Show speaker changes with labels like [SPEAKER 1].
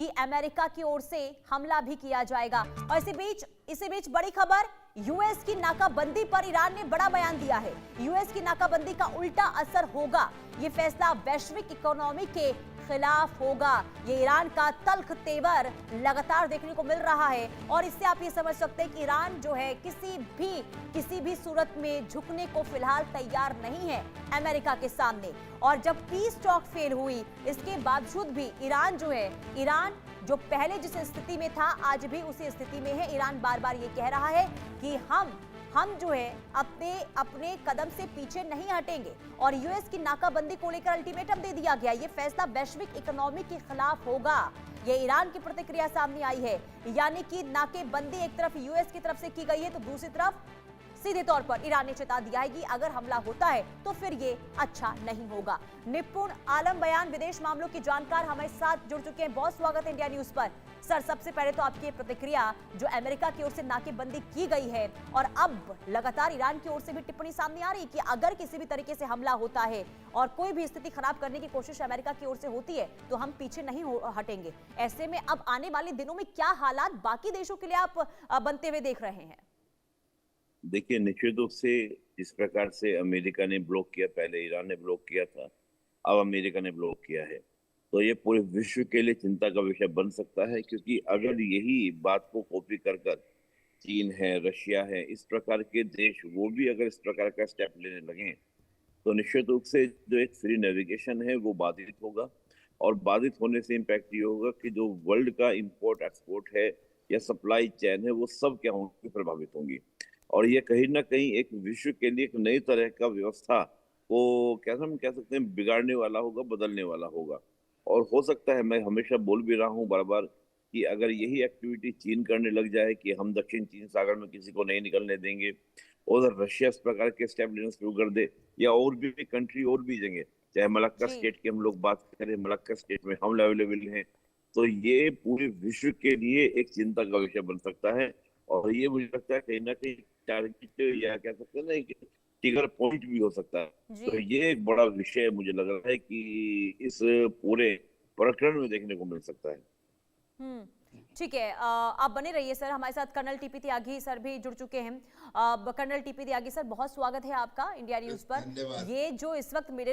[SPEAKER 1] कि अमेरिका की ओर से हमला भी किया जाएगा। और इसी बीच बड़ी खबर, यूएस की नाकाबंदी पर ईरान ने बड़ा बयान दिया है। यूएस की नाकाबंदी का उल्टा असर होगा, ये फैसला वैश्विक इकोनॉमी के खिलाफ होगा। ये ईरान का तल्ख तेवर लगातार देखने को मिल रहा है और इससे आप ये समझ सकते हैं कि ईरान जो है किसी भी सूरत में झुकने को फिलहाल तैयार नहीं है अमेरिका के सामने। और जब पीस टॉक फेल हुई, इसके बावजूद भी ईरान जो पहले जिस स्थिति में था आज भी उसी स्थिति में है। ईरान बार बार ये कह रहा है कि हम जो है अपने कदम से पीछे नहीं हटेंगे और यूएस की नाकाबंदी को लेकर अल्टीमेटम दे दिया गया। ये फैसला वैश्विक इकोनॉमी के खिलाफ होगा, ये ईरान की प्रतिक्रिया सामने आई है। यानी कि नाकेबंदी एक तरफ यूएस की तरफ से की गई है तो दूसरी तरफ सीधे तौर पर ईरान ने चेता दिया है कि अगर हमला होता है तो फिर ये अच्छा नहीं होगा। निपुण आलम बयान, विदेश मामलों की जानकार हमारे साथ जुड़ चुके हैं। बहुत स्वागत है इंडिया न्यूज पर। सर, सबसे पहले तो आपकी प्रतिक्रिया, जो अमेरिका की ओर से नाकेबंदी की गई है और अब लगातार ईरान की ओर से भी टिप्पणी सामने आ रही है कि अगर किसी भी तरीके से हमला होता है और कोई भी स्थिति खराब करने की कोशिश अमेरिका की ओर से होती है तो हम पीछे नहीं हटेंगे। ऐसे में अब आने वाले दिनों में क्या हालात बाकी देशों के लिए आप बनते हुए देख रहे हैं?
[SPEAKER 2] देखिए, निश्चित रूप से जिस प्रकार से अमेरिका ने ब्लॉक किया, पहले ईरान ने ब्लॉक किया था, अब अमेरिका ने ब्लॉक किया है, तो ये पूरे विश्व के लिए चिंता का विषय बन सकता है। क्योंकि अगर यही बात को कॉपी कर कर चीन है, रशिया है, इस प्रकार के देश वो भी अगर इस प्रकार का स्टेप लेने लगे तो निश्चित रूप से जो एक फ्री नेविगेशन है वो बाधित होगा। और बाधित होने से इम्पैक्ट ये होगा कि जो वर्ल्ड का इंपोर्ट एक्सपोर्ट है या सप्लाई चेन है वो सब क्या होंगी, प्रभावित होंगी। और ये कहीं ना कहीं एक विश्व के लिए एक नई तरह का व्यवस्था को कैसे हम कह सकते हैं बिगाड़ने वाला होगा, बदलने वाला होगा। और हो सकता है, मैं हमेशा बोल भी रहा हूँ बार बार, कि अगर यही एक्टिविटी चीन करने लग जाए कि हम दक्षिण चीन सागर में किसी को नहीं निकलने देंगे, और रशिया इस प्रकार के स्टेप लेना शुरू कर दे, या और भी कंट्री और भी जगह, चाहे मलक्का
[SPEAKER 1] जी।
[SPEAKER 2] स्टेट की हम लोग बात करें, मलक्का स्टेट में हम अवेलेबल हैं, तो ये पूरे विश्व के लिए एक चिंता का विषय बन सकता है। और ये मुझे लगता है कहीं ना कहीं टारगेट या कह सकते हैं ना एक ट्रिगर पॉइंट भी हो सकता है।
[SPEAKER 1] जी।
[SPEAKER 2] तो ये एक बड़ा विषय मुझे लग रहा है कि इस पूरे प्रकरण में देखने को मिल सकता है।
[SPEAKER 1] ठीक है। आप बने रहिए सर, हमारे साथ कर्नल टीपी त्यागी सर भी जुड़ चुके हैं। कर्नल टीपी त्यागी सर, बहुत स्वागत है आपका इंडिया न्यूज पर।
[SPEAKER 3] धन्यवाद।
[SPEAKER 1] ये जो इस वक्त मिडिल